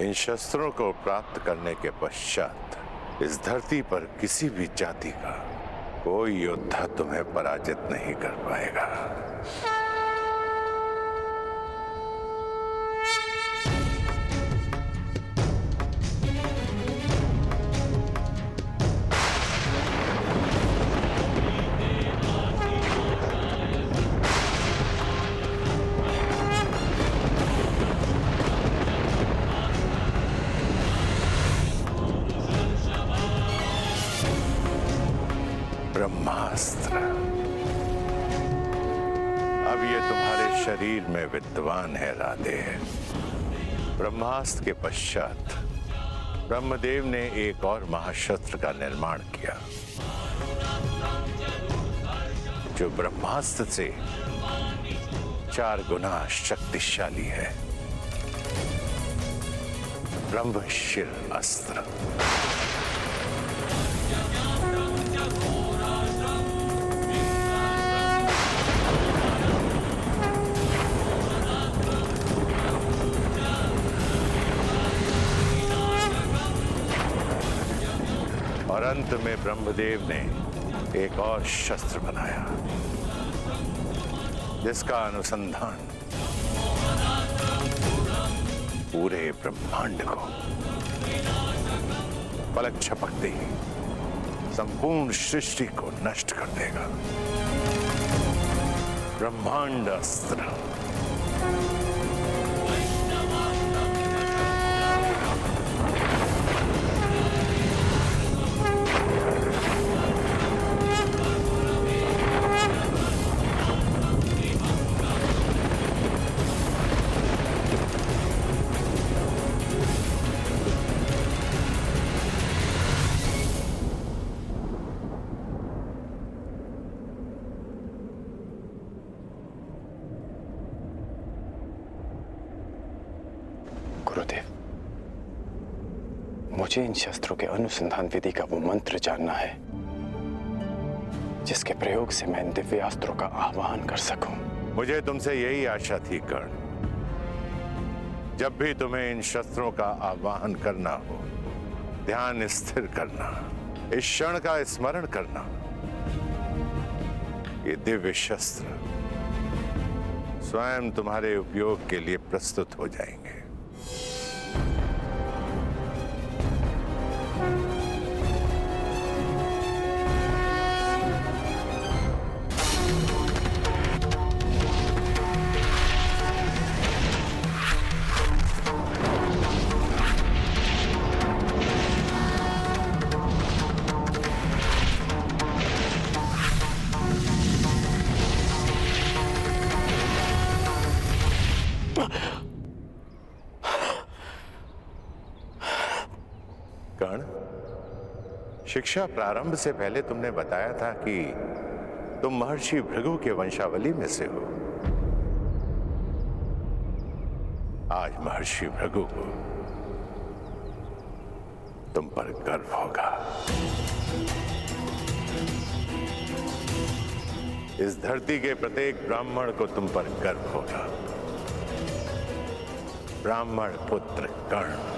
इन शस्त्रों को प्राप्त करने के पश्चात इस धरती पर किसी भी जाति का कोई योद्धा तुम्हें पराजित नहीं कर पाएगा। ब्रह्मास्त्र अब ये तुम्हारे शरीर में विद्वान है राधे। ब्रह्मास्त्र के पश्चात ब्रह्मदेव ने एक और महाशस्त्र का निर्माण किया जो ब्रह्मास्त्र से 4 गुना शक्तिशाली है। ब्रह्मशिर अस्त्र। और अंत में ब्रह्मदेव ने एक और शस्त्र बनाया जिसका अनुसंधान पूरे ब्रह्मांड को पलक झपकते ही संपूर्ण सृष्टि को नष्ट कर देगा। ब्रह्मांड अस्त्र। गुरुदेव, मुझे इन शस्त्रों के अनुसंधान विधि का वो मंत्र जानना है जिसके प्रयोग से मैं इन दिव्यास्त्रों का आह्वान कर सकूं। मुझे तुमसे यही आशा थी कर्ण। जब भी तुम्हें इन शस्त्रों का आह्वान करना हो, ध्यान स्थिर करना, इस क्षण का स्मरण करना। ये दिव्य शस्त्र स्वयं तुम्हारे उपयोग के लिए प्रस्तुत हो जाएंगे। कर्ण, शिक्षा प्रारंभ से पहले तुमने बताया था कि तुम महर्षि भृगु के वंशावली में से हो। आज महर्षि भृगु को तुम पर गर्व होगा। इस धरती के प्रत्येक ब्राह्मण को तुम पर गर्व होगा। ब्राह्मण पुत्र कर्ण।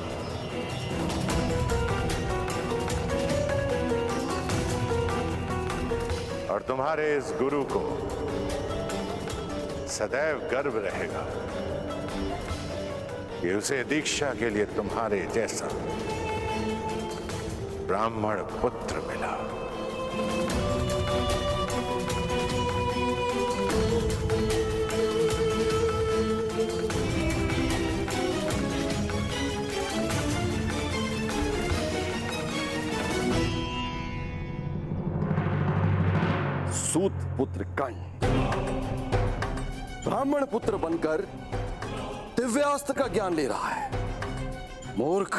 और तुम्हारे इस गुरु को सदैव गर्व रहेगा कि उसे दीक्षा के लिए तुम्हारे जैसा ब्राह्मण पुत्र मिला। सूत पुत्र कर्ण ब्राह्मण पुत्र बनकर दिव्यास्त्र का ज्ञान ले रहा है। मूर्ख,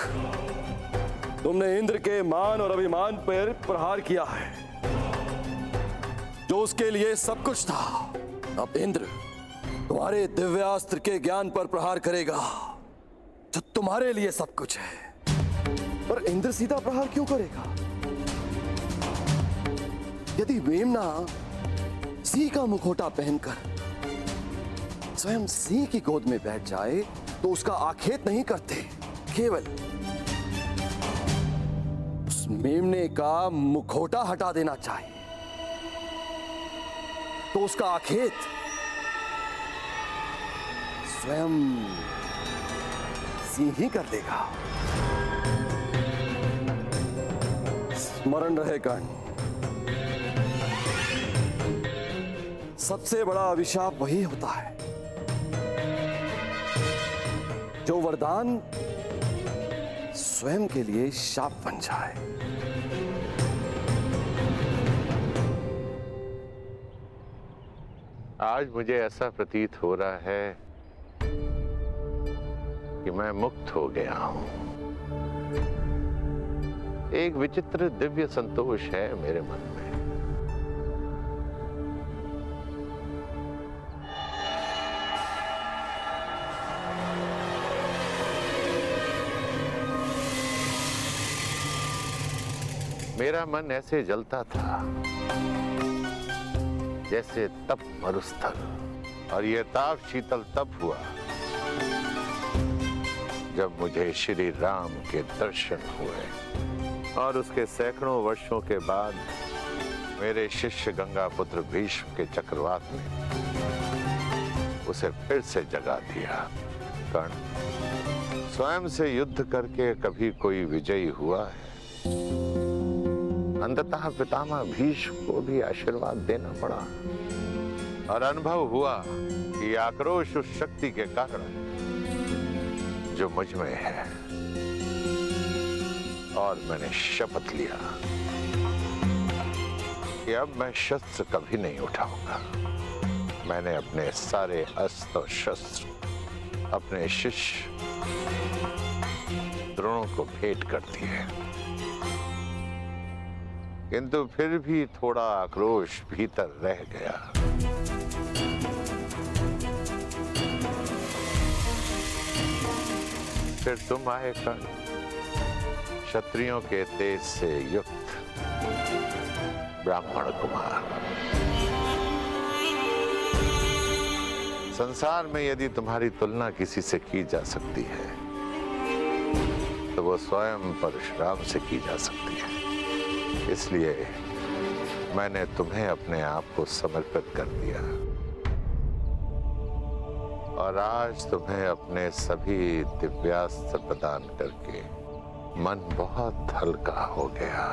तुमने इंद्र के मान और अभिमान पर प्रहार किया है जो उसके लिए सब कुछ था। अब इंद्र तुम्हारे दिव्यास्त्र के ज्ञान पर प्रहार करेगा जो तुम्हारे लिए सब कुछ है। पर इंद्र सीधा प्रहार क्यों करेगा? यदि वेमना सिंह का मुखौटा पहनकर स्वयं सिंह की गोद में बैठ जाए तो उसका आखेट नहीं करते केवल उस मेमने का मुखौटा हटा देना चाहिए तो उसका आखेट स्वयं सिंह ही कर देगा। स्मरण रहे कर्ण, सबसे बड़ा अभिशाप वही होता है जो वरदान स्वयं के लिए शाप बन जाए। आज मुझे ऐसा प्रतीत हो रहा है कि मैं मुक्त हो गया हूं। एक विचित्र दिव्य संतोष है मेरे मन में। मेरा मन ऐसे जलता था जैसे तप मरुस्थल, और यह ताप शीतल तब हुआ जब मुझे श्री राम के दर्शन हुए और उसके सैकड़ों वर्षों के बाद मेरे शिष्य गंगा पुत्र भीष्म के चक्रवात ने उसे फिर से जगा दिया। कर्ण, स्वयं से युद्ध करके कभी कोई विजयी हुआ है? अंततः पितामह भीष्म को भी आशीर्वाद देना पड़ा और अनुभव हुआ कि आक्रोश उस शक्ति के कारण जो मुझ में है, और मैंने शपथ लिया कि अब मैं शस्त्र कभी नहीं उठाऊंगा। मैंने अपने सारे अस्त्र और शस्त्र अपने शिष्य द्रोणों को भेंट कर दिए, किंतु फिर भी थोड़ा आक्रोश भीतर रह गया। फिर तुम आए कर्ण, क्षत्रियों के तेज से युक्त ब्राह्मण कुमार। संसार में यदि तुम्हारी तुलना किसी से की जा सकती है तो वो स्वयं परशुराम से की जा सकती है। इसलिए मैंने तुम्हें अपने आप को समर्पित कर दिया और आज तुम्हें अपने सभी दिव्यास्त्र प्रदान करके मन बहुत हल्का हो गया।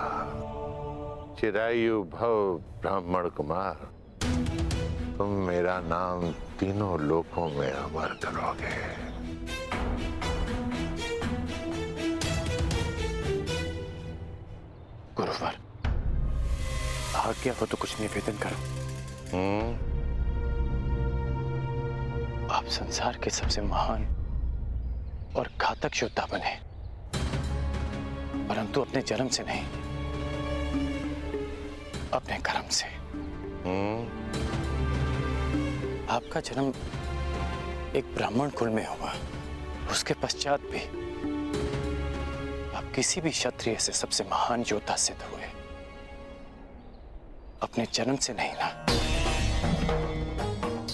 चिरायु भव ब्राह्मण कुमार, तुम मेरा नाम तीनों लोकों में अमर करोगे। गुरुवर, आज्ञा हो तो कुछ निवेदन करो। आप संसार के सबसे महान और घातक योद्धा बने, परंतु अपने जन्म से नहीं, अपने कर्म से। आपका जन्म एक ब्राह्मण कुल में हुआ, उसके पश्चात भी आप किसी भी क्षत्रिय से सबसे महान योद्धा सिद्ध हुए। अपने जन्म से नहीं ना,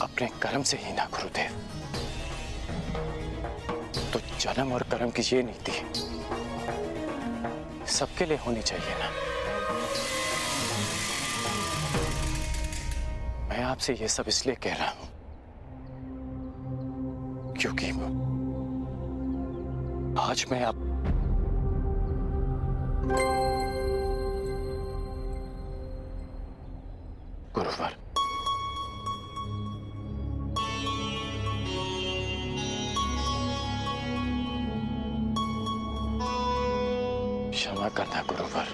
अपने कर्म से ही ना गुरुदेव। तो जन्म और कर्म की ये नीति सबके लिए होनी चाहिए ना। मैं आपसे ये सब इसलिए कह रहा हूं क्योंकि आज मैं आप गुरुवर, क्षमा करना गुरुवर,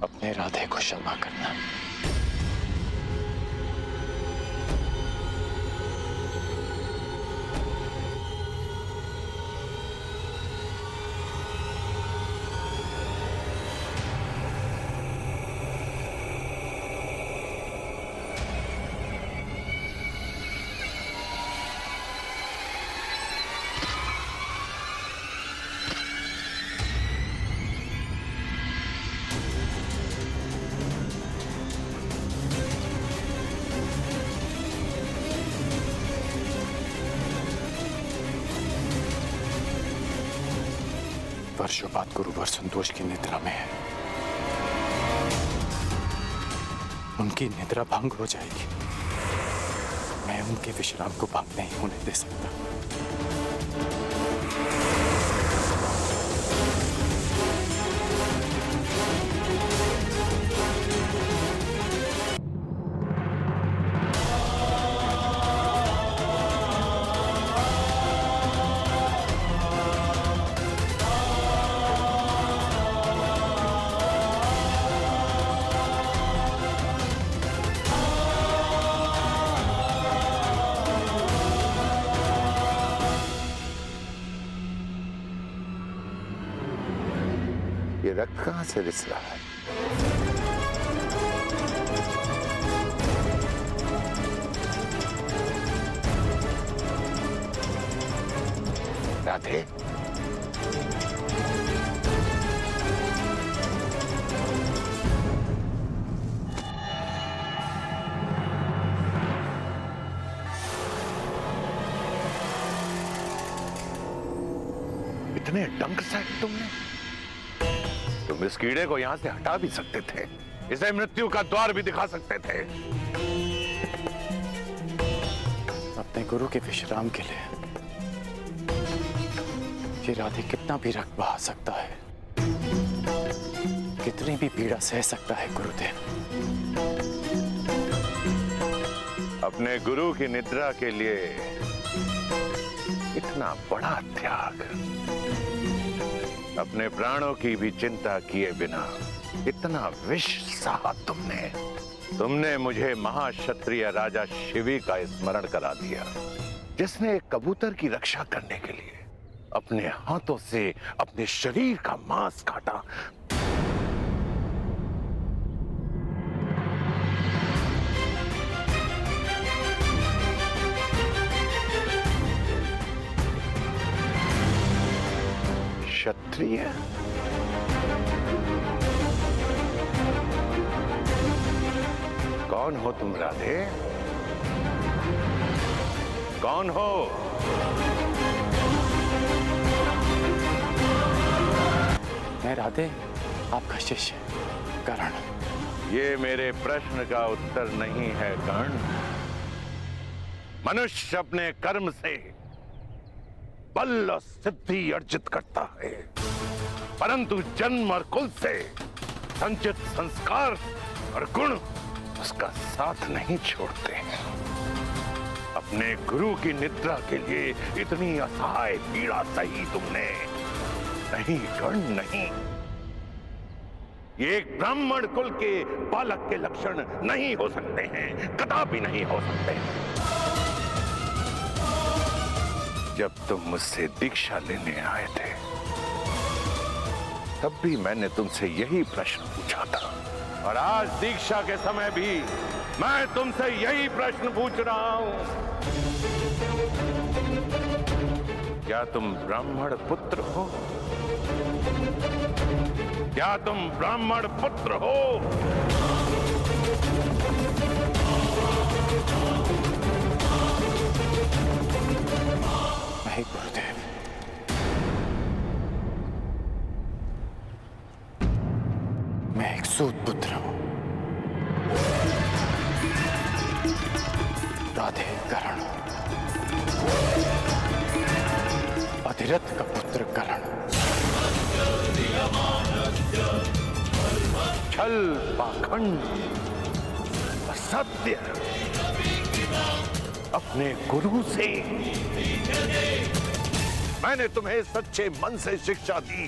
अपने राधे को क्षमा करना। वर्षों बाद गुरुवर संतोष की निद्रा में है। उनकी निद्रा भंग हो जाएगी। मैं उनके विश्राम को भंग नहीं होने दे सकता। ये रक्त कहां से रिस रहा है? राधे, इतने डंक साइड तुमने? तुम इस कीड़े को यहां से हटा भी सकते थे, इसे मृत्यु का द्वार भी दिखा सकते थे। अपने गुरु के विश्राम के लिए ये राधे कितना भी रक्त बहा सकता है, कितनी भी पीड़ा सह सकता है गुरुदेव। अपने गुरु की निद्रा के लिए इतना बड़ा त्याग, अपने प्राणों की भी चिंता किए बिना इतना विष सहा तुमने मुझे महाक्षत्रिय राजा शिवी का स्मरण करा दिया, जिसने एक कबूतर की रक्षा करने के लिए अपने हाथों से अपने शरीर का मांस काटा। क्षत्रिय? कौन हो तुम राधे? कौन हो? मैं राधे, आपका शिष्य कर्ण। ये मेरे प्रश्न का उत्तर नहीं है कर्ण। मनुष्य अपने कर्म से बल और सिद्धि अर्जित करता है, परंतु जन्म और कुल से संचित संस्कार और गुण उसका साथ नहीं छोड़ते हैं। अपने गुरु की निद्रा के लिए इतनी असहाय पीड़ा सही तुमने? नहीं कर्ण, नहीं। ये एक ब्राह्मण कुल के बालक के लक्षण नहीं हो सकते हैं, कदापि नहीं हो सकते हैं। जब तुम मुझसे दीक्षा लेने आए थे, तब भी मैंने तुमसे यही प्रश्न पूछा था, और आज दीक्षा के समय भी मैं तुमसे यही प्रश्न पूछ रहा हूं। क्या तुम ब्राह्मण पुत्र हो? क्या तुम ब्राह्मण पुत्र हो? नहीं गुरुदेव, मैं एक सूत पुत्र हूं, राधे कर्ण, अधिरथ का पुत्र कर्ण। छल, पाखंड, असत्य अपने गुरु से। मैंने तुम्हें सच्चे मन से शिक्षा दी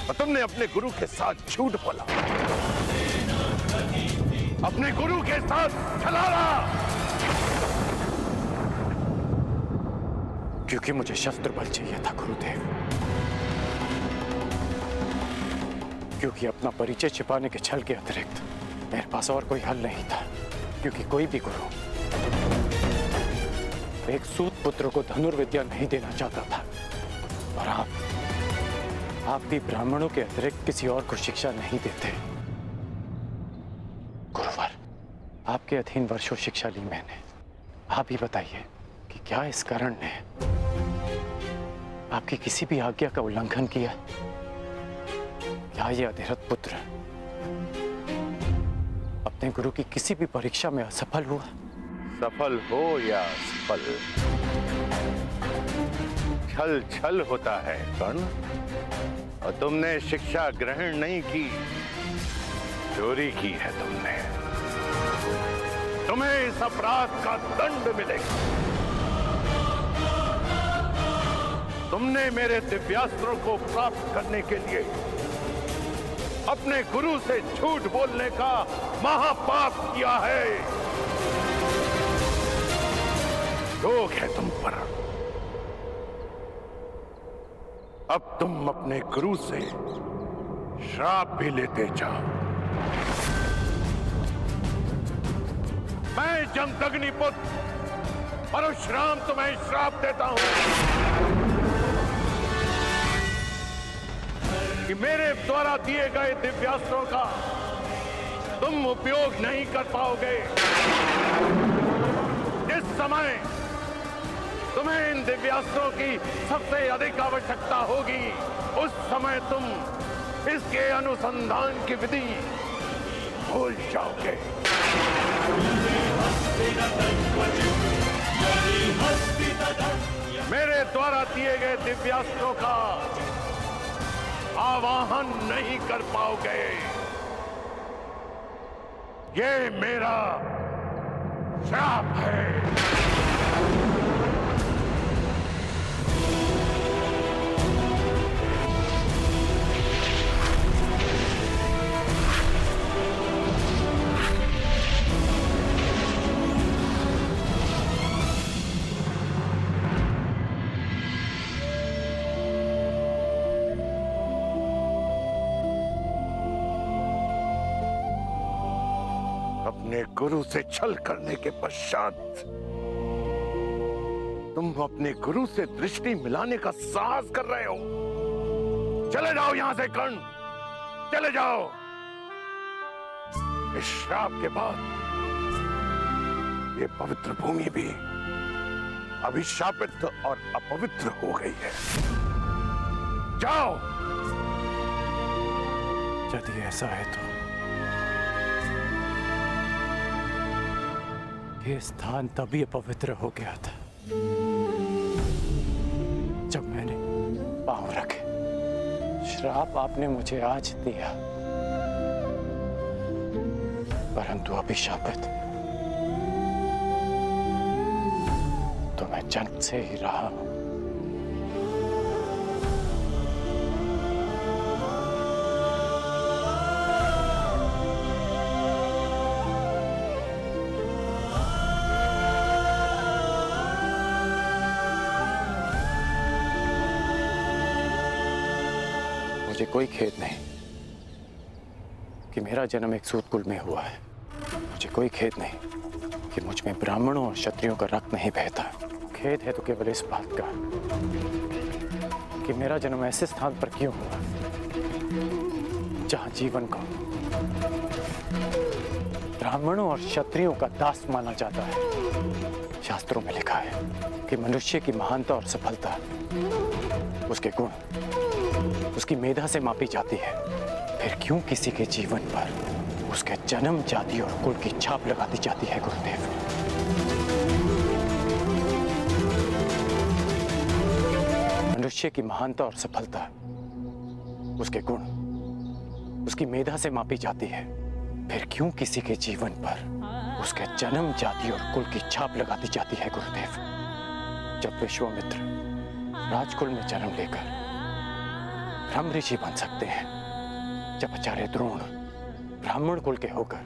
और तुमने अपने गुरु के साथ झूठ बोला, अपने गुरु के साथ छलावा। क्योंकि मुझे शस्त्र बल चाहिए था गुरुदेव, क्योंकि अपना परिचय छिपाने के छल के अतिरिक्त मेरे पास और कोई हल नहीं था। क्योंकि कोई भी गुरु एक सूत पुत्र को धनुर्विद्या नहीं देना चाहता था, और आप भी ब्राह्मणों के अतिरिक्त किसी और को शिक्षा नहीं देते। गुरुवर, आपके अधीन वर्षों शिक्षा ली मैंने। आप ही बताइए कि क्या इस कारण ने आपकी किसी भी आज्ञा का उल्लंघन किया? क्या ये अधिरथ पुत्र अपने गुरु की किसी भी परीक्षा में असफल हुआ? सफल हो या असफल, छल छल होता है कर्ण। और तुमने शिक्षा ग्रहण नहीं की, चोरी की है तुमने। तुम्हें इस अपराध का दंड मिलेगा। तुमने मेरे दिव्यास्त्रों को प्राप्त करने के लिए अपने गुरु से झूठ बोलने का महापाप किया है। रोक है तुम पर। अब तुम अपने गुरु से श्राप भी लेते जाओ। मैं जमदग्नि पुत्र परशुराम तुम्हें श्राप देता हूं कि मेरे द्वारा दिए गए दिव्यास्त्रों का तुम उपयोग नहीं कर पाओगे। जिस समय तुम्हें इन दिव्यास्त्रों की सबसे अधिक आवश्यकता होगी, उस समय तुम इसके अनुसंधान की विधि भूल जाओगे। मेरे द्वारा दिए गए दिव्यास्त्रों का आवाहन नहीं कर पाओगे। ये मेरा श्राप है। अपने गुरु से छल करने के पश्चात तुम अपने गुरु से दृष्टि मिलाने का साहस कर रहे हो। चले जाओ यहां से कर्ण, चले जाओ। इस श्राप के बाद ये पवित्र भूमि भी अभिशापित और अपवित्र हो गई है। जाओ। यदि ऐसा है तो ये स्थान तभी पवित्र हो गया था जब मैंने पांव रखे। श्राप आपने मुझे आज दिया, परंतु अभिशापित तो मैं जन्म से ही रहा हूं। मुझे कोई खेद नहीं कि मेरा जन्म एक सूतकुल में हुआ है। मुझे कोई खेद नहीं कि मुझ में ब्राह्मणों और क्षत्रियों का रक्त नहीं बहता। खेद है तो केवल इस बात का कि मेरा जन्म ऐसे स्थान पर क्यों हुआ जहां जीवन को ब्राह्मणों और क्षत्रियों का दास माना जाता है। शास्त्रों में लिखा है कि मनुष्य की महानता और सफलता उसके गुण, उसकी मेधा से मापी जाती है। फिर क्यों किसी के जीवन पर उसके जन्म, जाति और कुल की छाप लगा दी जाती है गुरुदेव? मनुष्य की महानता और सफलता उसके गुण, उसकी मेधा से मापी जाती है। फिर क्यों किसी के जीवन पर उसके जन्म, जाति और कुल की छाप लगा दी जाती है गुरुदेव? जब विश्वामित्र राजकुल में जन्म लेकर ब्रह्म ऋषि बन सकते हैं, जब आचार्य द्रोण ब्राह्मण कुल के होकर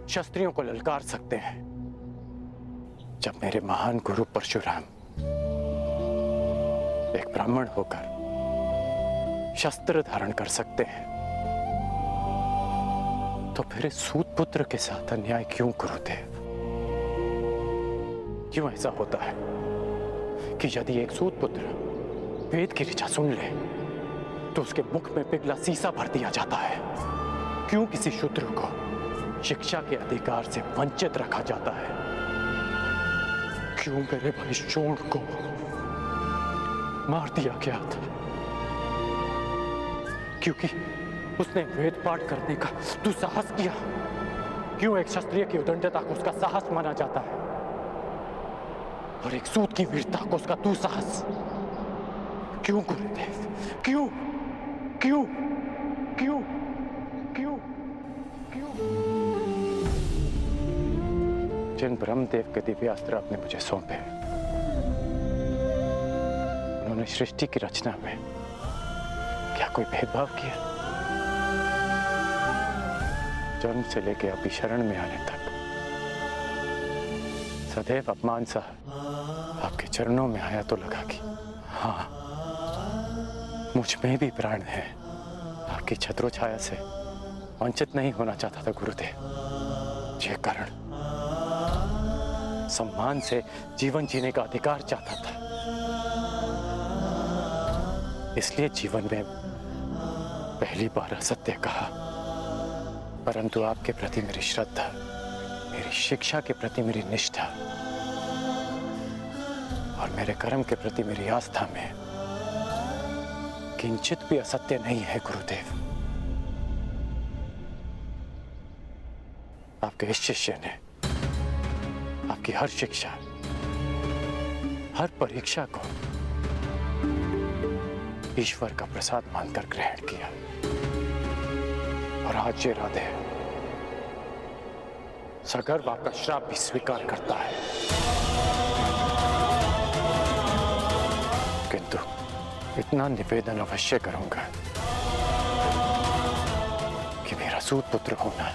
क्षत्रियों को ललकार सकते हैं, जब मेरे महान गुरु परशुराम एक ब्राह्मण होकर शस्त्र धारण कर सकते हैं, तो फिर इस सूत पुत्र के साथ अन्याय क्यों गुरुदेव? क्यों ऐसा होता है कि यदि एक सूत पुत्र वेद की ऋचा सुन ले तो उसके मुख में पिघला सीसा भर दिया जाता है? क्यों किसी शूद्र को शिक्षा के अधिकार से वंचित रखा जाता है? क्यों मेरे भाई शोण को मार दिया गया था, क्योंकि उसने वेद पाठ करने का दुस्साहस किया। क्यों एक क्षत्रिय की उदंडता को उसका साहस माना जाता है और एक सूत की वीरता को उसका दुस्साहस? क्यों गुरुदेव, क्यों क्यों क्यों क्यों क्यों? जिन ब्रह्मदेव के दिव्यास्त्र आपने मुझे सौंपे, उन्होंने सृष्टि की रचना में क्या कोई भेदभाव किया? जन्म से लेके अभी शरण में आने तक सदैव अपमान सा आपके चरणों में आया तो लगा कि हाँ, मुझ में भी प्राण है। आपकी छत्रो छाया से वंचित नहीं होना चाहता था गुरुदेव। ये कारण सम्मान से जीवन जीने का अधिकार चाहता था। इसलिए जीवन में पहली बार असत्य कहा, परंतु आपके प्रति मेरी श्रद्धा, मेरी शिक्षा के प्रति मेरी निष्ठा और मेरे कर्म के प्रति मेरी आस्था में किंचित भी असत्य नहीं है गुरुदेव। आपके इस शिष्य ने आपकी हर शिक्षा, हर परीक्षा को ईश्वर का प्रसाद मानकर ग्रहण किया और आज ये राधे सगर्व आपका श्राप भी स्वीकार करता है। किंतु इतना निवेदन अवश्य करूंगा कि मेरा सूत पुत्र होना